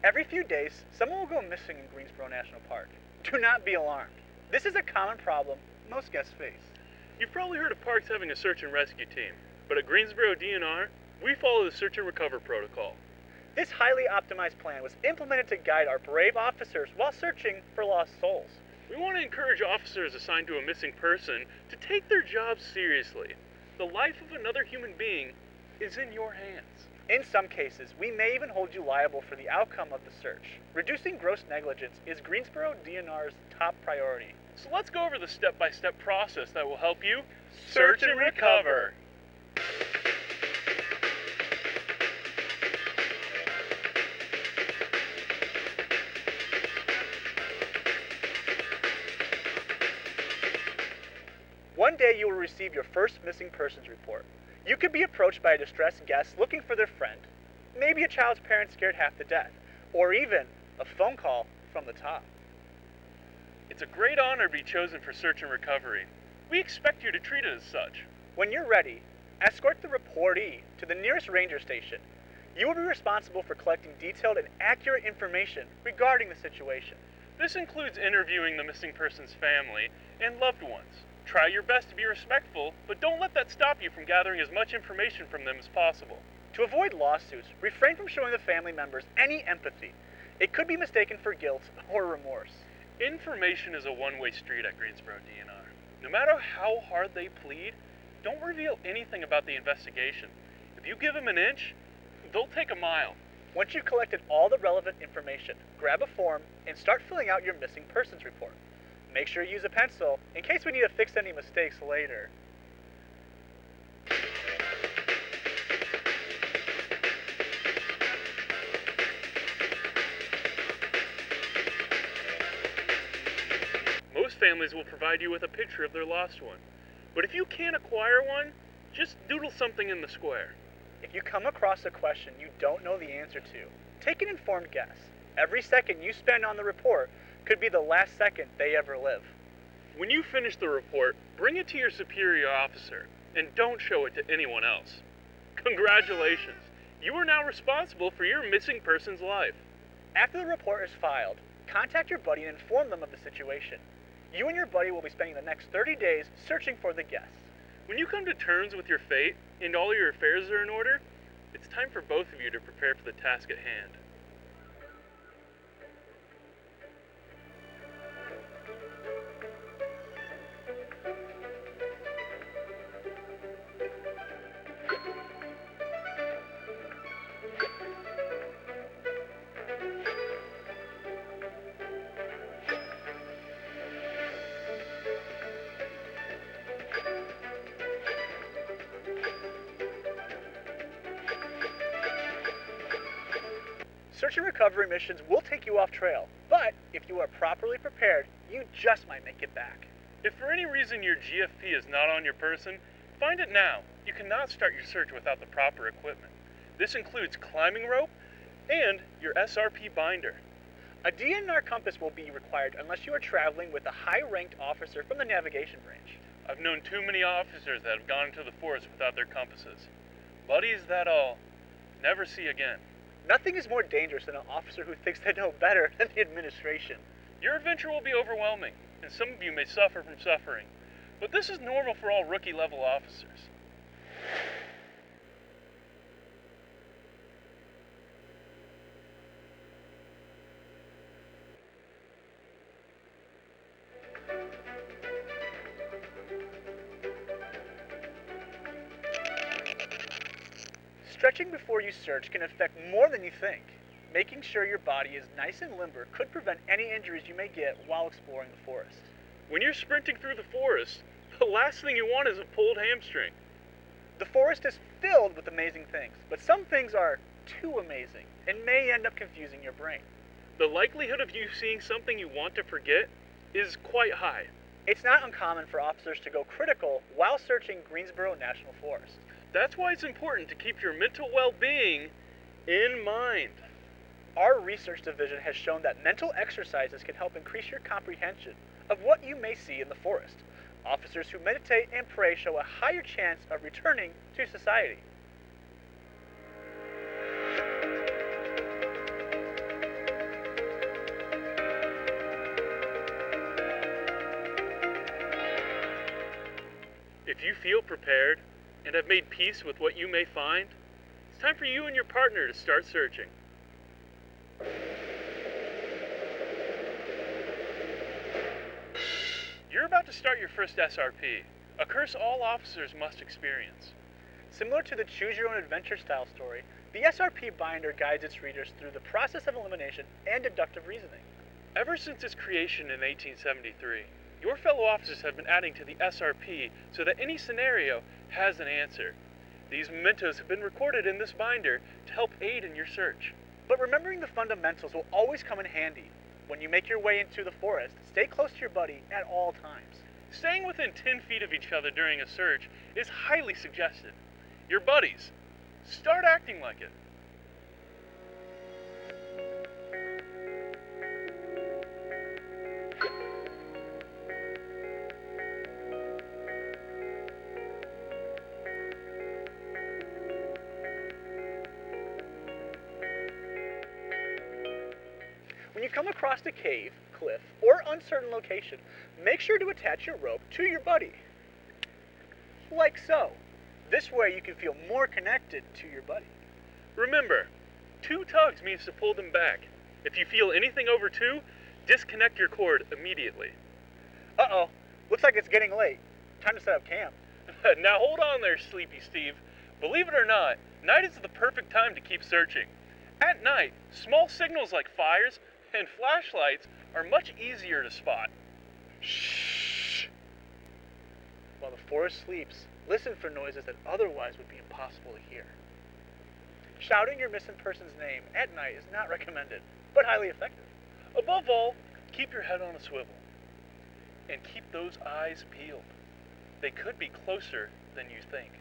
Every few days, someone will go missing in Greensboro National Park. Do not be alarmed. This is a common problem most guests face. You've probably heard of parks having a search and rescue team, but at Greensboro DNR, we follow the search and recover protocol. This highly optimized plan was implemented to guide our brave officers while searching for lost souls. We want to encourage officers assigned to a missing person to take their jobs seriously. The life of another human being is in your hands. In some cases, we may even hold you liable for the outcome of the search. Reducing gross negligence is Greensboro DNR's top priority. So let's go over the step-by-step process that will help you search and recover. One day you will receive your first missing persons report. You could be approached by a distressed guest looking for their friend, maybe a child's parent scared half to death, or even a phone call from the top. It's a great honor to be chosen for search and recovery. We expect you to treat it as such. When you're ready, escort the reportee to the nearest ranger station. You will be responsible for collecting detailed and accurate information regarding the situation. This includes interviewing the missing person's family and loved ones. Try your best to be respectful, but don't let that stop you from gathering as much information from them as possible. To avoid lawsuits, refrain from showing the family members any empathy. It could be mistaken for guilt or remorse. Information is a one-way street at Greensboro DNR. No matter how hard they plead, don't reveal anything about the investigation. If you give them an inch, they'll take a mile. Once you've collected all the relevant information, grab a form and start filling out your missing persons report. Make sure you use a pencil in case we need to fix any mistakes later. Most families will provide you with a picture of their lost one. But if you can't acquire one, just doodle something in the square. If you come across a question you don't know the answer to, take an informed guess. Every second you spend on the report could be the last second they ever live. When you finish the report, bring it to your superior officer, and don't show it to anyone else. Congratulations! You are now responsible for your missing person's life. After the report is filed, contact your buddy and inform them of the situation. You and your buddy will be spending the next 30 days searching for the guest. When you come to terms with your fate and all your affairs are in order, it's time for both of you to prepare for the task at hand. Search and recovery missions will take you off trail, but if you are properly prepared, you just might make it back. If for any reason your GFP is not on your person, find it now. You cannot start your search without the proper equipment. This includes climbing rope and your SRP binder. A DNR compass will be required unless you are traveling with a high-ranked officer from the navigation branch. I've known too many officers that have gone into the forest without their compasses. Buddies that all never see again. Nothing is more dangerous than an officer who thinks they know better than the administration. Your adventure will be overwhelming, and some of you may suffer from suffering, but this is normal for all rookie-level officers. Stretching before you search can affect more than you think. Making sure your body is nice and limber could prevent any injuries you may get while exploring the forest. When you're sprinting through the forest, the last thing you want is a pulled hamstring. The forest is filled with amazing things, but some things are too amazing and may end up confusing your brain. The likelihood of you seeing something you want to forget is quite high. It's not uncommon for officers to go critical while searching Greensboro National Forest. That's why it's important to keep your mental well-being in mind. Our research division has shown that mental exercises can help increase your comprehension of what you may see in the forest. Officers who meditate and pray show a higher chance of returning to society. If you feel prepared and have made peace with what you may find, it's time for you and your partner to start searching. You're about to start your first SRP, a curse all officers must experience. Similar to the Choose Your Own Adventure style story, the SRP binder guides its readers through the process of elimination and deductive reasoning. Ever since its creation in 1873, your fellow officers have been adding to the SRP so that any scenario has an answer. These mementos have been recorded in this binder to help aid in your search. But remembering the fundamentals will always come in handy. When you make your way into the forest, stay close to your buddy at all times. Staying within 10 feet of each other during a search is highly suggested. Your buddies, start acting like it. When you come across a cave, cliff, or uncertain location, make sure to attach your rope to your buddy. Like so. This way you can feel more connected to your buddy. Remember, 2 tugs means to pull them back. If you feel anything over 2, disconnect your cord immediately. Uh-oh, looks like it's getting late. Time to set up camp. Now hold on there, Sleepy Steve. Believe it or not, night is the perfect time to keep searching. At night, small signals like fires and flashlights are much easier to spot. Shh! While the forest sleeps, listen for noises that otherwise would be impossible to hear. Shouting your missing person's name at night is not recommended, but highly effective. Above all, keep your head on a swivel. And keep those eyes peeled. They could be closer than you think.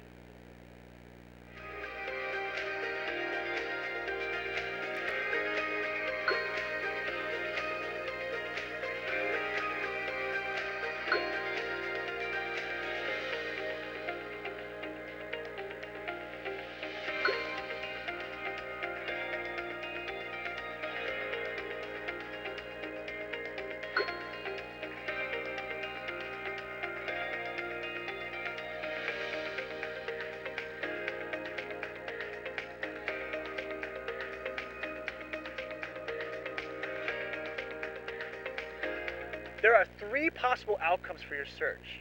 There are 3 possible outcomes for your search.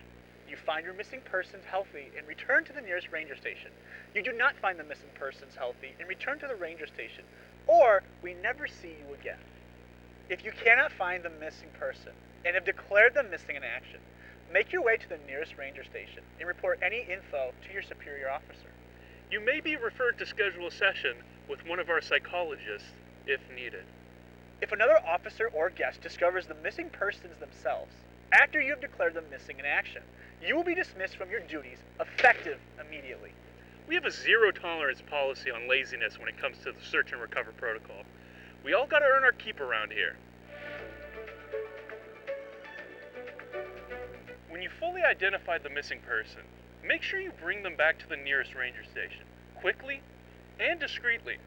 You find your missing persons healthy and return to the nearest ranger station. You do not find the missing persons healthy and return to the ranger station. Or we never see you again. If you cannot find the missing person and have declared them missing in action, make your way to the nearest ranger station and report any info to your superior officer. You may be referred to schedule a session with one of our psychologists if needed. If another officer or guest discovers the missing persons themselves, after you have declared them missing in action, you will be dismissed from your duties, effective immediately. We have a zero-tolerance policy on laziness when it comes to the search and recover protocol. We all gotta earn our keep around here. When you fully identify the missing person, make sure you bring them back to the nearest ranger station, quickly and discreetly.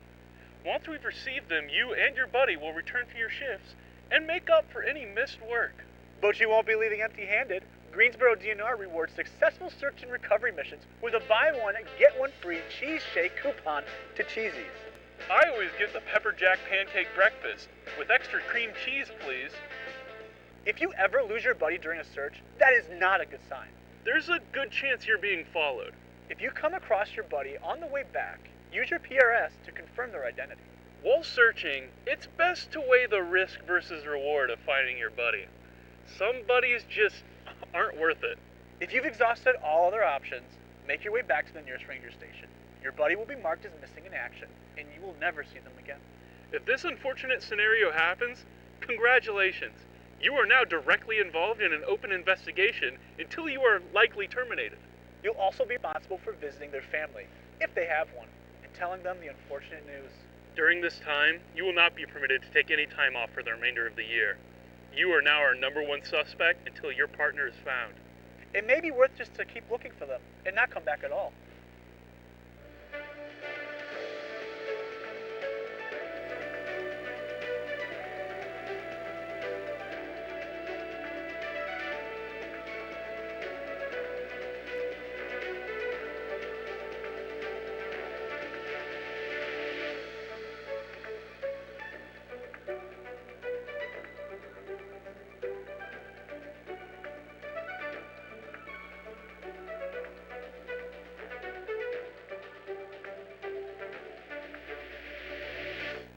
Once we've received them, you and your buddy will return to your shifts and make up for any missed work. But you won't be leaving empty-handed. Greensboro DNR rewards successful search and recovery missions with a buy one, get one free cheese shake coupon to Cheesies. I always get the pepper jack pancake breakfast with extra cream cheese, please. If you ever lose your buddy during a search, that is not a good sign. There's a good chance you're being followed. If you come across your buddy on the way back, use your PRS to confirm their identity. While searching, it's best to weigh the risk versus reward of finding your buddy. Some buddies just aren't worth it. If you've exhausted all other options, make your way back to the nearest ranger station. Your buddy will be marked as missing in action, and you will never see them again. If this unfortunate scenario happens, congratulations. You are now directly involved in an open investigation until you are likely terminated. You'll also be responsible for visiting their family, if they have one, and telling them the unfortunate news. During this time, you will not be permitted to take any time off for the remainder of the year. You are now our #1 suspect until your partner is found. It may be worth just to keep looking for them and not come back at all.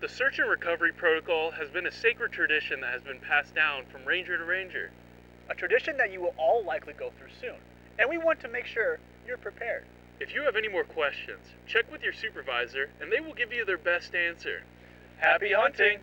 The search and recovery protocol has been a sacred tradition that has been passed down from ranger to ranger. A tradition that you will all likely go through soon, and we want to make sure you're prepared. If you have any more questions, check with your supervisor and they will give you their best answer. Happy hunting!